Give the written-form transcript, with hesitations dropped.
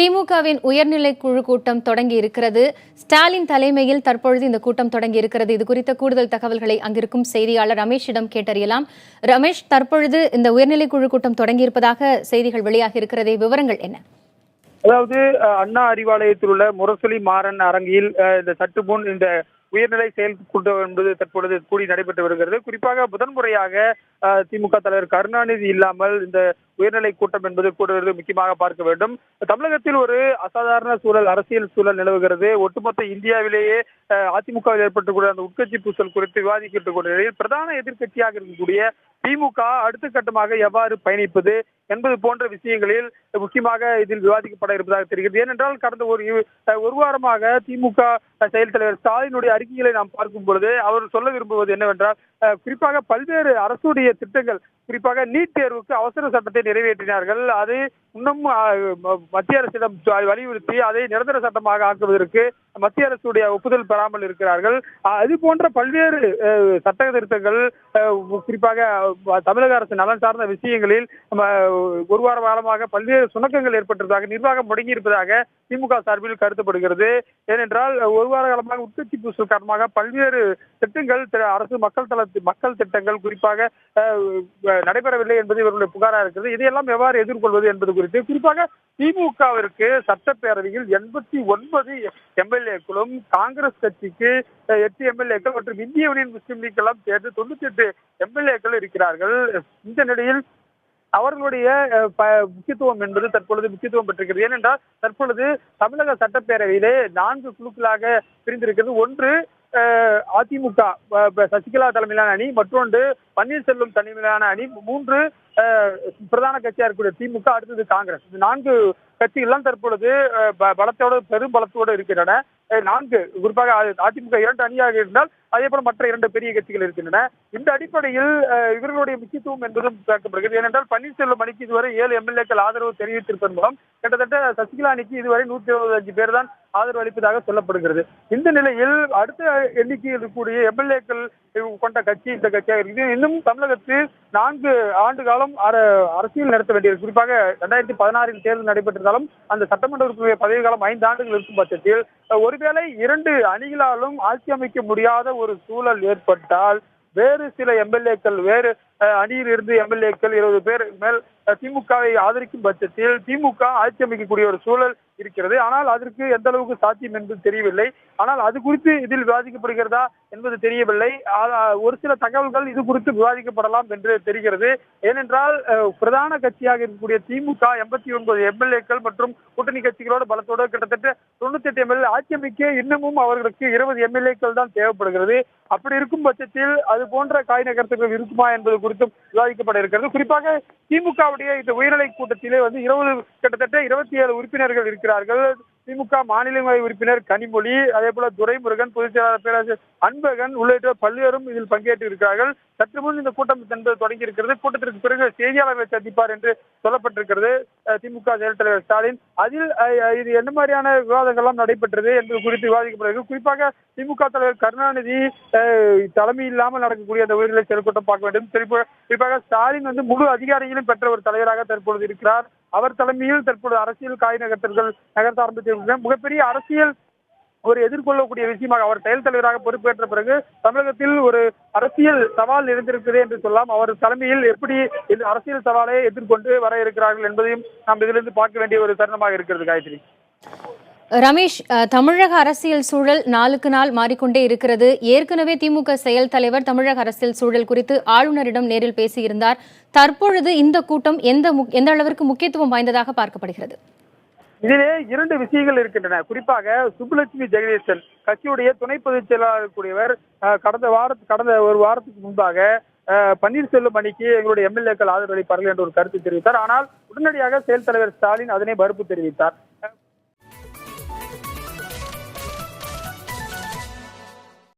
திமுகவின் உயர்நிலை குழு கூட்டம் தொடங்கி இருக்கிறது. ஸ்டாலின் தலைமையில் தற்பொழுது இந்த கூட்டம் தொடங்கி இருக்கிறது. இது குறித்த கூடுதல் தகவல்களை அங்கிருக்கும் செய்தியாளர் ரமேஷிடம் கேட்டறியலாம். ரமேஷ், தற்பொழுது இந்த உயர்நிலை குழு கூட்டம் தொடங்கியிருப்பதாக செய்திகள் வெளியாகி இருக்கிறதே, விவரங்கள் என்ன? அதாவது அண்ணா அறிவாலயத்தில் உள்ள முரசொலி மாறன் அரங்கில் இந்த சற்று முன் இந்த உயர்நிலை செயல் கூட்டம் என்பது தற்பொழுது கூடி நடைபெற்று வருகிறது. குறிப்பாக முதன்முறையாக திமுக தலைவர் கருணாநிதி இல்லாமல் இந்த உயர்நிலை கூட்டம் என்பது கூடுவது முக்கியமாக பார்க்க வேண்டும். தமிழகத்தில் ஒரு அசாதாரண சூழல், அரசியல் சூழல் நிலவுகிறது. ஒட்டுமொத்த இந்தியாவிலேயே அதிமுகவில் ஏற்பட்டுக்கூடிய அந்த உட்கட்சி பூசல் குறித்து விவாதிக்கப்பட்ட நிலையில் பிரதான எதிர்கட்சியாக இருக்கக்கூடிய திமுக அடுத்த கட்டமாக எவ்வாறு பயணிப்பது என்பது போன்ற விஷயங்களில் முக்கியமாக இதில் விவாதிக்கப்பட இருப்பதாக தெரிகிறது. ஏனென்றால் கடந்த ஒரு வாரமாக திமுக செயல் தலைவர் ஸ்டாலினுடைய அறிக்கைகளை நாம் பார்க்கும் பொழுது அவர் சொல்ல விரும்புவது என்னவென்றால், குறிப்பாக பல்வேறு அரசுடைய திட்டங்கள், குறிப்பாக நீட் தேர்வுக்கு அவசர சட்டத்தை நிறைவேற்றினார்கள். அது இன்னும் மத்திய அரசிடம் வலியுறுத்தி அதை நிரந்தர சட்டமாக ஆக்குவதற்கு மத்திய அரசுடைய ஒப்புதல் பெறாமல் இருக்கிறார்கள். அது போன்ற பல்வேறு சட்ட திருத்தங்கள், குறிப்பாக தமிழக அரசு நலன் சார்ந்த விஷயங்களில் ஒரு வார காலமாக பல்வேறு சுணக்கங்கள் ஏற்பட்டிருப்பதாக, நிர்வாகம் முடங்கி இருப்பதாக திமுக சார்பில் கருதப்படுகிறது. ஏனென்றால் ஒரு வார காலமாக உட்கட்சி பூசல் காரணமாக பல்வேறு திட்டங்கள், அரசு மக்கள் திட்டங்கள் குறிப்பாக நடைபெறவில்லை என்பது இவர்களுடைய புகாராக இருக்கிறது. இதையெல்லாம் எவ்வாறு எதிர்கொள்வது என்பது குறித்து, குறிப்பாக திமுகவிற்கு சட்டப்பேரவையில் 89 எம்எல்ஏக்களும், காங்கிரஸ் கட்சிக்கு 8 எம்எல்ஏக்கள் மற்றும் இந்திய யூனியன் முஸ்லீம் லீக் எல்லாம் சேர்ந்து 98 எம்எல்ஏக்கள் இருக்கிறார்கள். இந்த நிலையில் அவர்களுடைய முக்கியத்துவம் என்பது தற்பொழுது முக்கியத்துவம் பெற்றிருக்கிறது. ஏனென்றால் தற்பொழுது தமிழக சட்டப்பேரவையிலே 4 குழுக்களாக பிரிந்திருக்கிறது. ஒன்று அதிமுக சசிகலா தலைமையிலான அணி, மற்றொன்று பன்னீர்செல்வம் தலைமையிலான அணி, 3 பிரதான கட்சியா இருக்கக்கூடிய திமுக, அடுத்தது காங்கிரஸ். இந்த 4 கட்சிகள் தற்பொழுது பலத்தோடு, பெரும் பலத்தோடு இருக்கின்றன. 4 குறிப்பாக அதிமுக 2 அணியாக இருந்தால் அதே போல மற்ற 2 பெரிய கட்சிகள் இருக்கின்றன. இந்த அடிப்படையில் இவர்களுடைய முக்கியத்துவம் என்பதும் பார்க்கப்படுகிறது. ஏனென்றால் பன்னீர்செல்வம் அணிக்கு இதுவரை 7 எம்எல்ஏக்கள் ஆதரவு தெரிவித்திருப்பதன் மூலம் கிட்டத்தட்ட சசிகலா அணிக்கு இதுவரை 125 பேர் தான் ஆதரவு அளிப்பதாக சொல்லப்படுகிறது. இந்த நிலையில் அடுத்த எண்ணிக்கையில் இருக்கக்கூடிய எம்எல்ஏக்கள் கொண்ட கட்சி இந்த கட்சியாக இருக்குது. இன்னும் தமிழகத்தில் 4 ஆண்டு காலம் அரசியல் நடத்த வேண்டியது. குறிப்பாக 2016 தேர்தல் நடைபெற்றிருந்தாலும் அந்த சட்டமன்ற உறுப்பினர் பதவி காலம் 5 ஆண்டுகள் இருக்கும் பட்சத்தில் ஒருவேளை 2 அணிகளாலும் ஆட்சி அமைக்க முடியாத ஒரு சூழல் ஏற்பட்டால் வேறு சில எம்எல்ஏக்கள், வேறு அணியில் இருந்து எம்எல்ஏக்கள் 20 பேர் மேல் திமுகவை ஆதரிக்கும் பட்சத்தில் திமுக ஆட்சி அமைக்கக்கூடிய ஒரு சூழல் இருக்கிறது. ஆனால் அதற்கு எந்த அளவுக்கு சாத்தியம் என்பது தெரியவில்லை. ஆனால் அது குறித்து இதில் விவாதிக்கப்படுகிறதா என்பது தெரியவில்லை. ஒரு சில தகவல்கள் இது குறித்து விவாதிக்கப்படலாம் என்று தெரிகிறது. ஏனென்றால் பிரதான கட்சியாக இருக்கக்கூடிய திமுக 89 எம்எல்ஏக்கள் மற்றும் கூட்டணி கட்சிகளோடு பலத்தோடு கிட்டத்தட்ட 98 எம்எல்ஏ ஆட்சி அமைக்க இன்னமும் அவர்களுக்கு 20 எம்எல்ஏக்கள் தான் தேவைப்படுகிறது. அப்படி இருக்கும் பட்சத்தில் அது போன்ற காய் நகர்த்துகள் இருக்குமா என்பது குறித்தும் விவாதிக்கப்பட இருக்கிறது. குறிப்பாக திமுகவுடைய இந்த உயர்நிலை கூட்டத்திலே கிட்டத்தட்ட 27 உறுப்பினர்கள் இருக்கிறார்கள். திமுக மாநிலங்களவை உறுப்பினர் கனிமொழி, அதே போல துரைமுருகன், பொதுச் செயலாளர் பேராசிரியர் அன்பழகன் உள்ளிட்ட பல்வேறும் இதில் பங்கேற்று இருக்கிறார்கள். சற்று முன் இந்த கூட்டம் என்பது தொடங்கி இருக்கிறது. கூட்டத்திற்கு பிறகு செய்தியாளர்களை சந்திப்பார் என்று சொல்லப்பட்டிருக்கிறது திமுக செயல் தலைவர் ஸ்டாலின். அதில் இது என்ன மாதிரியான விவாதங்கள்லாம் நடைபெற்றது என்பது குறித்து விவாதிக்கப்படுகிறது. குறிப்பாக திமுக தலைவர் கருணாநிதி தலைமை இல்லாமல் நடக்கக்கூடிய அந்த உயர்நிலை செயல் கூட்டம் பார்க்க வேண்டும். குறிப்பாக ஸ்டாலின் முழு அதிகாரிகளும் பெற்ற ஒரு தலைவராக தற்பொழுது இருக்கிறார். அவர் தலைமையில் தற்போது அரசியல் காய் நகர்த்த ஆரம்பித்திருக்கிறார். மிகப்பெரிய அரசியல் ஒரு எதிர்கொள்ளக்கூடிய விஷயமாக அவர் செயல் தலைவராக பொறுப்பேற்ற பிறகு தமிழகத்தில் ஒரு அரசியல் சவால் நிறைந்திருக்கிறது என்று சொல்லலாம். அவர் தலைமையில் எப்படி இந்த அரசியல் சவாலை எதிர்கொண்டு வர இருக்கிறார்கள் என்பதையும் நாம் இதிலிருந்து பார்க்க வேண்டிய ஒரு தருணமாக இருக்கிறது. காயத்ரி. ரமேஷ், தமிழக அரசியல் சூழல் நாளுக்கு நாள் மாறிக்கொண்டே இருக்கிறது. ஏற்கனவே திமுக செயல் தலைவர் தமிழக அரசியல் சூழல் குறித்து ஆளுநரிடம் நேரில் பேசியிருந்தார். தற்பொழுது இந்த கூட்டம் எந்த அளவிற்கு முக்கியத்துவம் வாய்ந்ததாக பார்க்கப்படுகிறது? இதிலே 2 விஷயங்கள் இருக்கின்றன. குறிப்பாக சுப்புலட்சுமி ஜெகதீசன் கட்சியுடைய துணை பொதுச் செயலாளர் கூடியவர் கடந்த ஒரு வாரத்துக்கு முன்பாக பன்னீர்செல்வம் அணிக்கு எங்களுடைய எம்எல்ஏக்கள் ஆதரவு அளிப்பார்கள் என்ற ஒரு கருத்து தெரிவித்தார். ஆனால் உடனடியாக செயல் தலைவர் ஸ்டாலின் அதனை மறுப்பு தெரிவித்தார்.